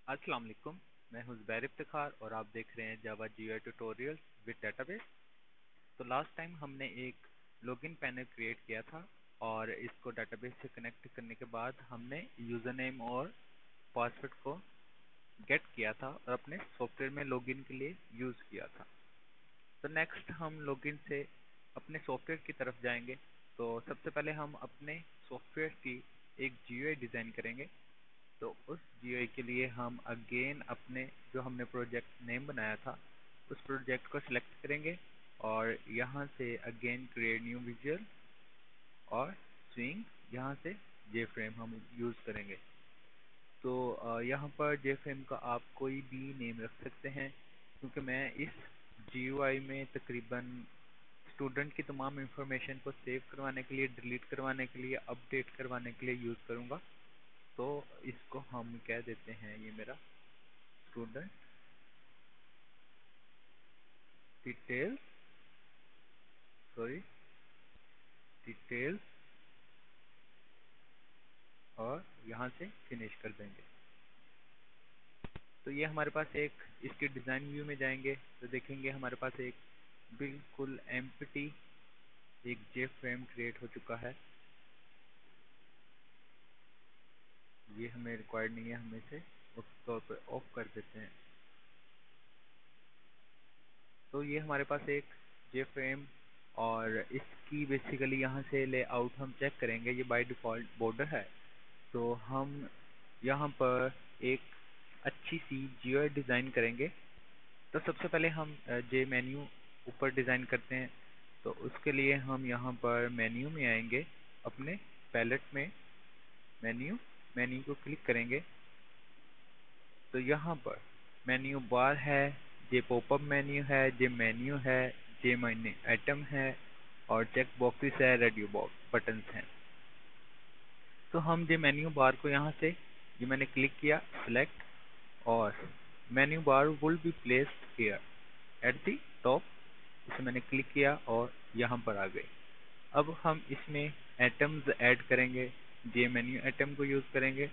अस्सलाम वालेकुम। मैं हूं ज़ुबैर इफ्तिखार और आप देख रहे हैं जावा जीयूआई ट्यूटोरियल्स विद डेटाबेस। तो लास्ट टाइम हमने एक लॉगिन पैनल क्रिएट किया था और इसको डेटाबेस से कनेक्ट करने के बाद हमने यूज़र नेम और पासवर्ड को गेट किया था और अपने सॉफ्टवेयर में लॉगिन के लिए यूज़ किया था। तो नेक्स्ट हम लॉगिन से अपने सॉफ्टवेयर की तरफ जाएंगे। तो सबसे पहले हम अपने सॉफ्टवेयर की एक जीयूआई डिज़ाइन करेंगे। तो उस जीयूआई के लिए हम अगेन अपने जो हमने प्रोजेक्ट नेम बनाया था उस प्रोजेक्ट को सिलेक्ट करेंगे और यहाँ से अगेन क्रिएट न्यू विजुअल और स्विंग, यहाँ से जे फ्रेम हम यूज़ करेंगे। तो यहाँ पर जे फ्रेम का आप कोई भी नेम रख सकते हैं, क्योंकि मैं इस जीयूआई में तकरीबन स्टूडेंट की तमाम इंफॉर्मेशन को सेव करवाने के लिए, डिलीट करवाने के लिए, अपडेट करवाने के लिए यूज़ करूँगा। तो इसको हम कह देते हैं, ये मेरा स्टूडेंट डिटेल्स, डिटेल्स, और यहाँ से फिनिश कर देंगे। तो ये हमारे पास एक, इसके डिज़ाइन व्यू में जाएंगे तो देखेंगे हमारे पास एक बिल्कुल एम्प्टी एक जे फ्रेम क्रिएट हो चुका है। ये हमें रिक्वायर्ड नहीं है, हम इसे उस तौर पर ऑफ कर देते हैं। तो ये हमारे पास एक जे फ्रेम और इसकी बेसिकली यहाँ से लेआउट हम चेक करेंगे। ये बाय डिफ़ॉल्ट बॉर्डर है, तो हम यहाँ पर एक अच्छी सी जीयूआई डिज़ाइन करेंगे। तो सबसे पहले हम जे मेन्यू ऊपर डिज़ाइन करते हैं। तो उसके लिए हम यहाँ पर मेन्यू में आएंगे, अपने पैलेट में मेन्यू को क्लिक करेंगे। तो यहाँ पर मेन्यू बार है, जे पॉपअप मेन्यू है, जे मेन्यू है, जे मेन्यू आइटम है और चेक बॉक्सेस है, रेडियो बॉक्स बटन्स हैं। तो हम जे मेन्यू बार को यहाँ से, ये मैंने क्लिक किया, सिलेक्ट, और menu bar will be placed here at the top. इसे मैंने क्लिक किया और यहाँ पर आ गए। अब हम इसमें एटम्स ऐड करेंगे, जे मेन्यू आइटम को यूज़ करेंगे।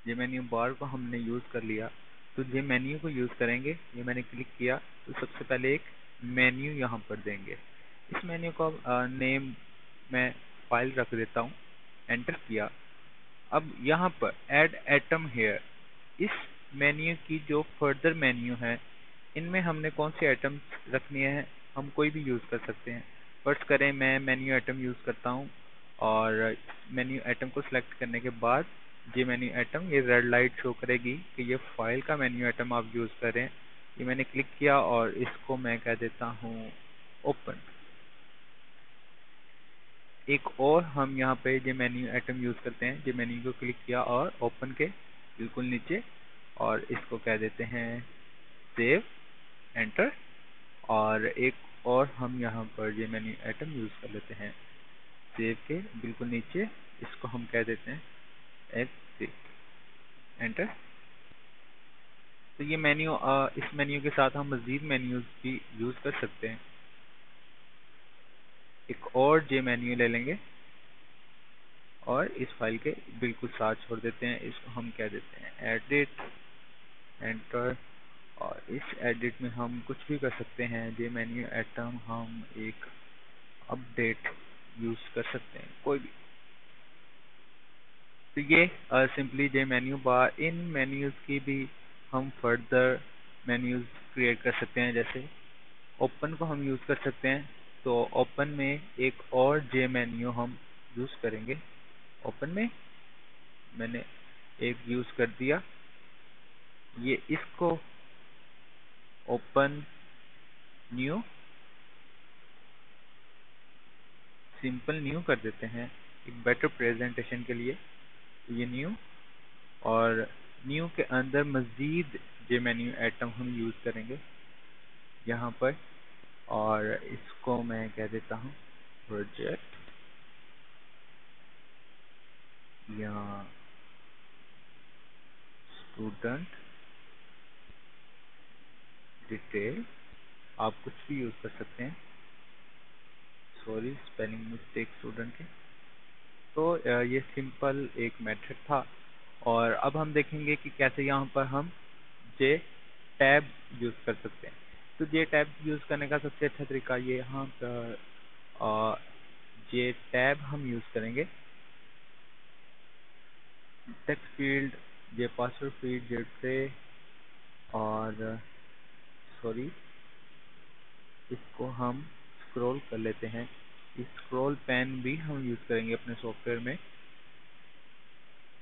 जे मेन्यू बार को हमने यूज़ कर लिया, तो जे मेन्यू को यूज़ करेंगे। ये मैंने क्लिक किया तो सबसे पहले एक मेन्यू यहाँ पर देंगे। इस मेन्यू का नेम मैं फाइल रख देता हूँ, एंटर किया। अब यहाँ पर ऐड एटम हेयर, इस मेन्यू की जो फर्दर मेन्यू है इनमें हमने कौन सी आइटम्स रखनी है, हम कोई भी यूज़ कर सकते हैं। फर्स्ट करें, मैं मेन्यू आइटम यूज़ करता हूँ और मेन्यू आइटम को सिलेक्ट करने के बाद ये मेन्यू आइटम, ये रेड लाइट शो करेगी कि ये फाइल का मेन्यू आइटम आप यूज़ करें। ये मैंने क्लिक किया और इसको मैं कह देता हूँ ओपन। एक और हम यहाँ पे ये मेन्यू आइटम यूज़ करते हैं। ये मेन्यू को क्लिक किया और ओपन के बिल्कुल नीचे, और इसको कह देते हैं सेव, एंटर। और एक और हम यहाँ पर ये मेन्यू आइटम यूज़ कर लेते हैं, सेव के बिल्कुल नीचे, इसको हम कह देते हैं एग्जिट, एंटर। तो ये मेन्यू, इस मेन्यू के साथ हम मज़ीद मेन्यूज़ भी यूज़ कर सकते हैं। एक और जे मेन्यू ले लेंगे और इस फाइल के बिल्कुल साथ छोड़ देते हैं। इसको हम कह देते हैं एडिट, एंटर। और इस एडिट में हम कुछ भी कर सकते हैं। जे मेन्यू आइटम हम एक अपडेट यूज़ कर सकते हैं, कोई भी। तो ये सिंपली जे मेन्यू बार, इन मेन्यूज़ की भी हम फर्दर मेन्यूज़ क्रिएट कर सकते हैं। जैसे ओपन को हम यूज़ कर सकते हैं, तो ओपन में एक और जे मेन्यू हम यूज़ करेंगे। ओपन में मैंने एक यूज़ कर दिया, ये इसको ओपन न्यू, सिंपल न्यू कर देते हैं एक बेटर प्रेजेंटेशन के लिए। ये न्यू, और न्यू के अंदर मज़ीद जे मेन्यू आइटम हम यूज़ करेंगे यहाँ पर, और इसको मैं कह देता हूँ प्रोजेक्ट या स्टूडेंट डिटेल, आप कुछ भी यूज़ कर सकते हैं। सॉरी, स्पेलिंग मिस्टेक स्टूडेंट के। तो ये सिंपल एक मेथड था और अब हम देखेंगे कि कैसे यहाँ पर हम जे टैब यूज़ कर सकते हैं। तो जे टैब यूज़ करने का सबसे अच्छा तरीका ये यहाँ पर जे टैब हम यूज़ करेंगे। टेक्स्ट फील्ड, जे पासवर्ड फील्ड, जे ट्रे और सॉरी इसको हम स्क्रॉल कर लेते हैं। इस स्क्रॉल पेन भी हम यूज़ करेंगे अपने सॉफ्टवेयर में।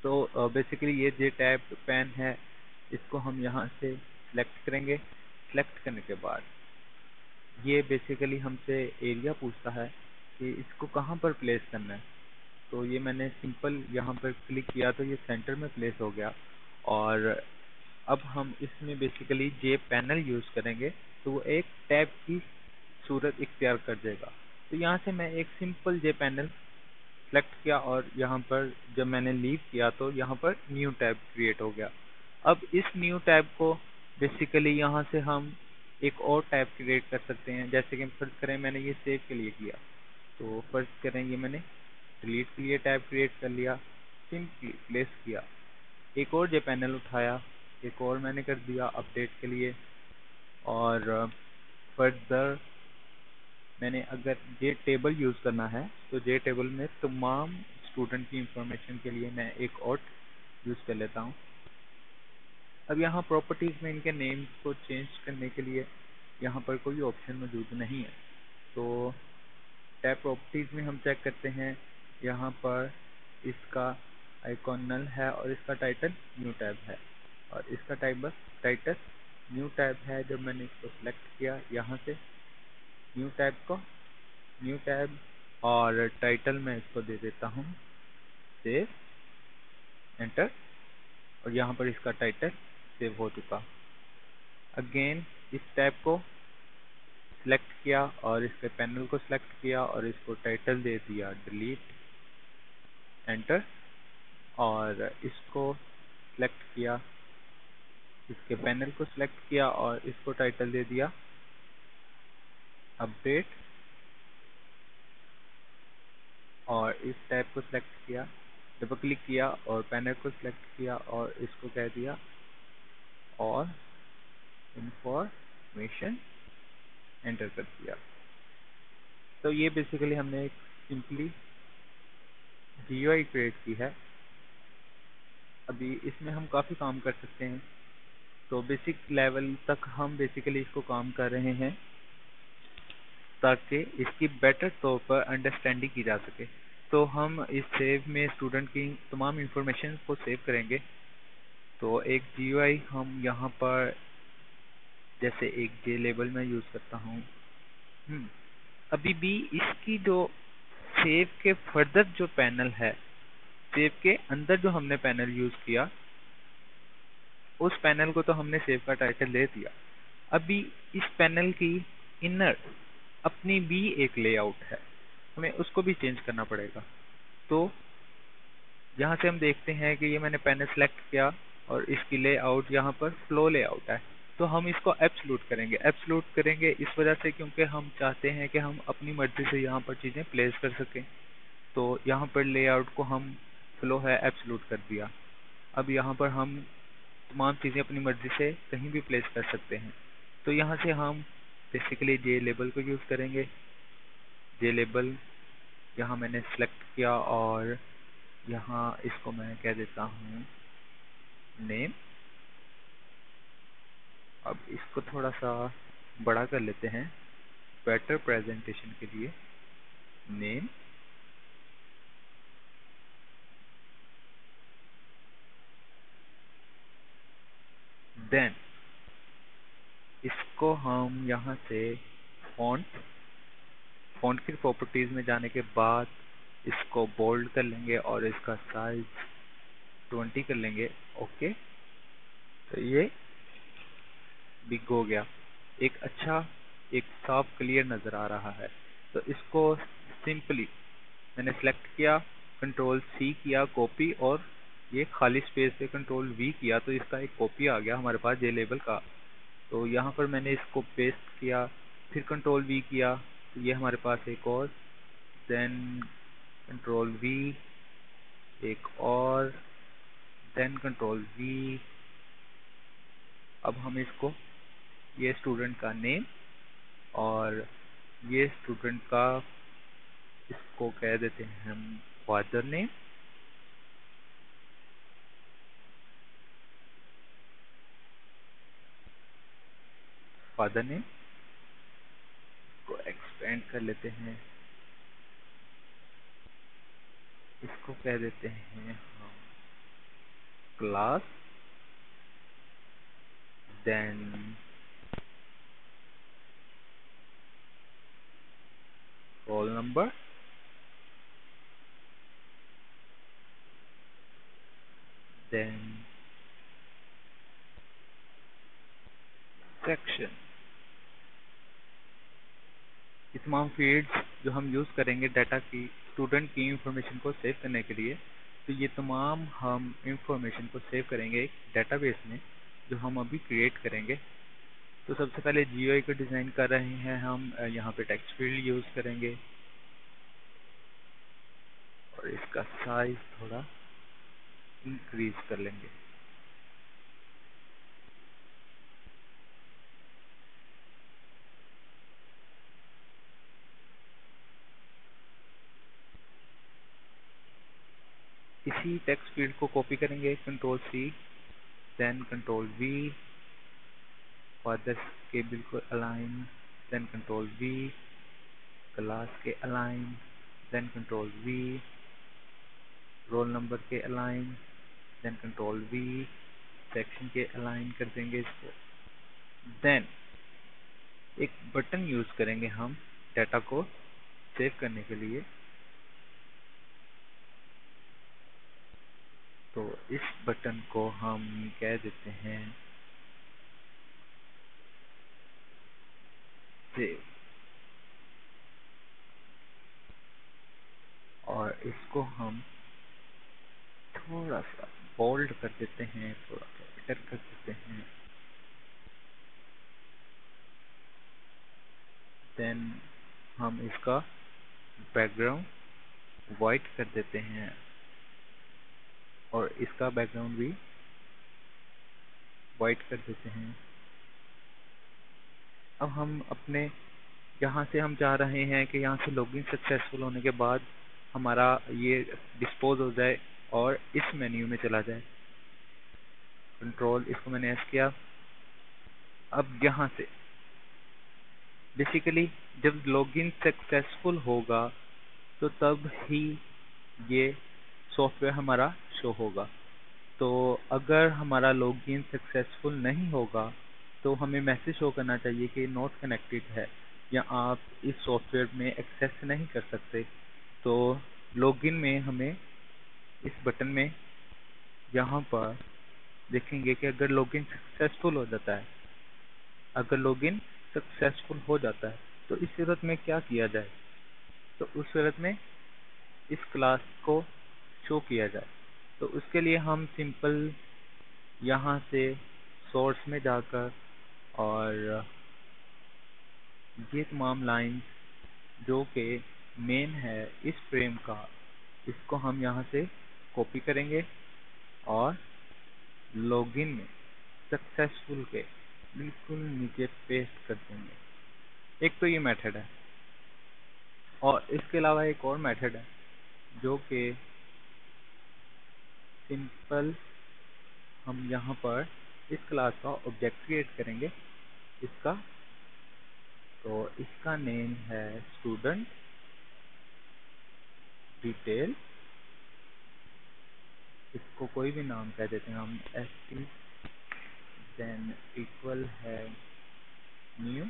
तो बेसिकली ये जे टैब पेन है, इसको हम यहाँ से सिलेक्ट करेंगे। सिलेक्ट करने के बाद ये बेसिकली हमसे एरिया पूछता है कि इसको कहाँ पर प्लेस करना है। तो ये मैंने सिंपल यहाँ पर क्लिक किया तो ये सेंटर में प्लेस हो गया। और अब हम इसमें बेसिकली जे पैनल यूज़ करेंगे तो वो एक टैब की सूरत इख्तियार कर देगा। तो यहाँ से मैं एक सिंपल जे पैनल सेलेक्ट किया और यहाँ पर जब मैंने लीव किया तो यहाँ पर न्यू टैब क्रिएट हो गया। अब इस न्यू टैब को बेसिकली यहाँ से हम एक और टैब क्रिएट कर सकते हैं। जैसे कि फर्ज करें मैंने ये सेव के लिए किया, तो फर्ज करें ये मैंने डिलीट के लिए टैब क्रिएट कर लिया, सिंपली प्लेस किया। एक और जे पैनल उठाया, एक और मैंने कर दिया अपडेट के लिए। और फर्दर मैंने अगर जे टेबल यूज़ करना है तो जे टेबल में तमाम स्टूडेंट की इंफॉर्मेशन के लिए मैं एक और यूज़ कर लेता हूँ। अब यहाँ प्रॉपर्टीज़ में इनके नेम्स को चेंज करने के लिए यहाँ पर कोई ऑप्शन मौजूद नहीं है। तो टैब प्रॉपर्टीज़ में हम चेक करते हैं, यहाँ पर इसका आइकॉन नल है और इसका टाइटल न्यू टैब है और इसका टाइटल न्यू टैब है। जब मैंने इसको सिलेक्ट किया यहाँ से न्यू टैब और टाइटल मैं इसको दे देता हूँ सेव, एंटर, और यहाँ पर इसका टाइटल सेव हो चुका। अगेन इस टैब को सिलेक्ट किया और इसके पैनल को सिलेक्ट किया और इसको टाइटल दे दिया डिलीट, एंटर, और इसको सिलेक्ट किया, इसके पैनल को सिलेक्ट किया और इसको टाइटल दे दिया अपडेट, और इस टैब को सिलेक्ट किया, डबल क्लिक किया और पैनल को सिलेक्ट किया और इसको कह दिया और इंफॉर्मेशन, एंटर कर दिया। तो ये बेसिकली हमने एक सिंपली GUI क्रिएट की है। अभी इसमें हम काफ़ी काम कर सकते हैं। तो बेसिक लेवल तक हम बेसिकली इसको काम कर रहे हैं ताकि इसकी बेटर तौर पर अंडरस्टैंडिंग की जा सके। तो हम इस सेव में स्टूडेंट की तमाम इंफॉर्मेशन को सेव करेंगे। तो एक GUI हम यहाँ पर जैसे एक जे लेबल में यूज़ करता हूँ। अभी भी इसकी जो सेव के फर्दर जो पैनल है, सेव के अंदर जो हमने पैनल यूज़ किया उस पैनल को तो हमने सेव का टाइटल दे दिया। अभी इस पैनल की इनर अपनी भी एक लेआउट है, हमें उसको भी चेंज करना पड़ेगा। तो यहाँ से हम देखते हैं कि ये मैंने पैनल सेलेक्ट किया और इसकी लेआउट यहाँ पर फ्लो लेआउट है। तो हम इसको एब्सोल्यूट करेंगे इस वजह से क्योंकि हम चाहते हैं कि हम अपनी मर्जी से यहाँ पर चीज़ें प्लेस कर सकें। तो यहाँ पर लेआउट को हम फ्लो है एब्सोल्यूट कर दिया। अब यहाँ पर हम तमाम चीज़ें अपनी मर्जी से कहीं भी प्लेस कर सकते हैं। तो यहाँ से हम बेसिकली जे लेबल को यूज़ करेंगे। जे लेबल यहाँ मैंने सेलेक्ट किया और यहाँ इसको मैं कह देता हूँ नेम। अब इसको थोड़ा सा बड़ा कर लेते हैं बेटर प्रेजेंटेशन के लिए। नेम, देन इसको हम यहाँ से फ़ॉन्ट की प्रॉपर्टीज़ में जाने के बाद इसको बोल्ड कर लेंगे और इसका साइज 20 कर लेंगे। ओके, तो ये बिग हो गया, एक साफ क्लियर नज़र आ रहा है। तो इसको सिंपली मैंने सेलेक्ट किया, कंट्रोल C किया कॉपी, और ये खाली स्पेस पे कंट्रोल V किया तो इसका एक कॉपी आ गया हमारे पास जे लेबल का। तो यहाँ पर मैंने इसको पेस्ट किया, फिर कंट्रोल V किया तो ये हमारे पास एक और, देन कंट्रोल V, एक और, देन कंट्रोल वी। अब हम इसको, ये स्टूडेंट का नेम और ये स्टूडेंट का, इसको कह देते हैं हम फादर नेम। फादर नेम को एक्सपेंड कर लेते हैं, इसको कह देते हैं हम class. Then roll number, then section. ये तमाम फील्ड्स जो हम यूज़ करेंगे डाटा की, स्टूडेंट की इंफॉर्मेशन को सेव करने के लिए, तो ये तमाम हम इंफॉर्मेशन को सेव करेंगे एक डेटाबेस में जो हम अभी क्रिएट करेंगे। तो सबसे पहले जीयूआई को डिज़ाइन कर रहे हैं हम, यहाँ पे टेक्स्ट फील्ड यूज़ करेंगे और इसका साइज थोड़ा इंक्रीज कर लेंगे। इसी टेक्स्ट फील्ड को कॉपी करेंगे, control C, then control V, fathers के बिल्कुल align, then control V, class के align, then control V, roll number के align, then control V, section के अलाइन कर देंगे इसको। देन एक बटन यूज करेंगे हम डाटा को सेव करने के लिए। तो इस बटन को हम कह देते हैं सेव, और इसको हम थोड़ा सा बोल्ड कर देते हैं, थोड़ा कैपिटल कर देते हैं। देन हम इसका बैकग्राउंड वाइट कर देते हैं और इसका बैकग्राउंड भी वाइट कर देते हैं। अब हम अपने, यहाँ से हम चाह रहे हैं कि यहाँ से लॉगिन सक्सेसफुल होने के बाद हमारा ये डिस्पोज हो जाए और इस मेन्यू में चला जाए। कंट्रोल, इसको मैंने एस किया। अब यहाँ से बेसिकली जब लॉगिन सक्सेसफुल होगा तो तब ही ये सॉफ्टवेयर हमारा शो होगा। तो अगर हमारा लॉगिन सक्सेसफुल नहीं होगा तो हमें मैसेज शो करना चाहिए कि नॉट कनेक्टेड है या आप इस सॉफ्टवेयर में एक्सेस नहीं कर सकते। तो लॉगिन में हमें इस बटन में यहाँ पर देखेंगे कि अगर लॉगिन सक्सेसफुल हो जाता है, अगर लॉगिन सक्सेसफुल हो जाता है तो इस सूरत में क्या किया जाए, तो उस सूरत में इस क्लास को शो किया जाए। तो उसके लिए हम सिंपल यहाँ से सोर्स में जाकर और ये तमाम लाइंस जो कि मेन है इस फ्रेम का, इसको हम यहाँ से कॉपी करेंगे और लॉगिन में सक्सेसफुल के बिल्कुल नीचे पेस्ट कर देंगे। एक तो ये मेथड है और इसके अलावा एक और मेथड है जो कि सिंपल हम यहाँ पर इस क्लास का ऑब्जेक्ट क्रिएट करेंगे इसका। तो इसका नेम है स्टूडेंट डिटेल, इसको कोई भी नाम कह देते हैं हम, st, देन इक्वल है new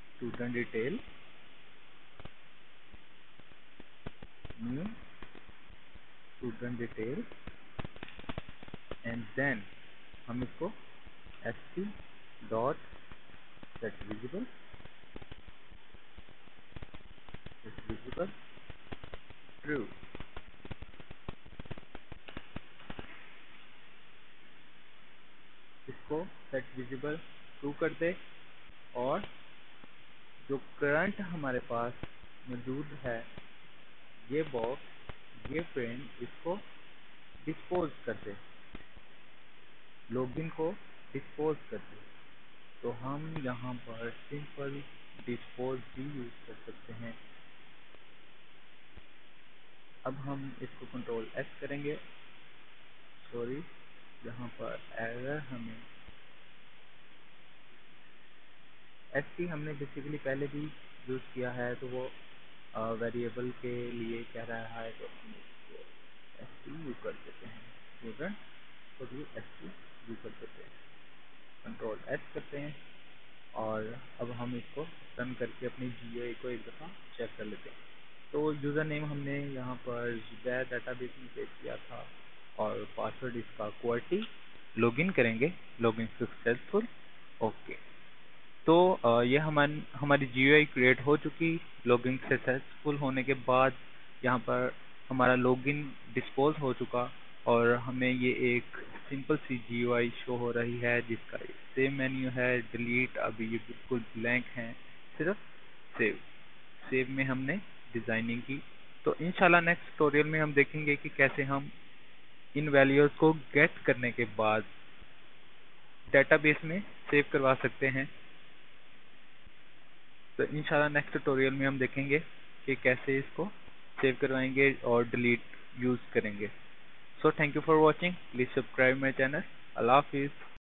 student detail, new student detail, and then हम इसको st dot set visible true, इसको सेट विजिबल ट्रू कर दे और जो करंट हमारे पास मौजूद है ये बॉक्स, ये फ्रेम, इसको डिस्पोज कर दे, लॉगिन को डिस्पोज कर दे, तो हम यहाँ पर सिंपल डिस्पोज भी यूज कर सकते हैं। अब हम इसको कंट्रोल एस करेंगे, सॉरी यहाँ पर एरर हमें एस हमने बेसिकली पहले भी यूज किया है, तो वो वेरिएबल के लिए कह रहा है, तो हम इसको एस यूज कर देते हैं स्टूडेंट, तो भी एस यूज कर देते हैं, कंट्रोल एस करते हैं और अब हम इसको रन करके अपनी GUI को एक दफ़ा चेक कर लेते हैं। तो यूज़र नेम हमने यहाँ पर ज़ुबैर डाटाबेस में सेव किया था और पासवर्ड इसका QWERTY, लॉगिन करेंगे, लॉगिन सक्सेसफुल, ओके। तो ये हमारी GUI क्रिएट हो चुकी। लॉगिन सक्सेसफुल होने के बाद यहाँ पर हमारा लॉगिन डिस्पोज हो चुका और हमें ये एक सिंपल सी GUI शो हो रही है जिसका सेव मेन्यू है, डिलीट अभी ये बिल्कुल ब्लैंक है, सिर्फ सेव। सेव में हमने डिज़ाइनिंग की। तो इंशाल्लाह नेक्स्ट ट्यूटोरियल में हम देखेंगे कि कैसे हम इन वैल्यूज़ को गेट करने के बाद डेटाबेस में सेव करवा सकते हैं। तो इंशाल्लाह नेक्स्ट ट्यूटोरियल में हम देखेंगे कि कैसे इसको सेव करवाएंगे और डिलीट यूज़ करेंगे। So thank you for watching, please subscribe my channel. अल्लाह हाफिज़।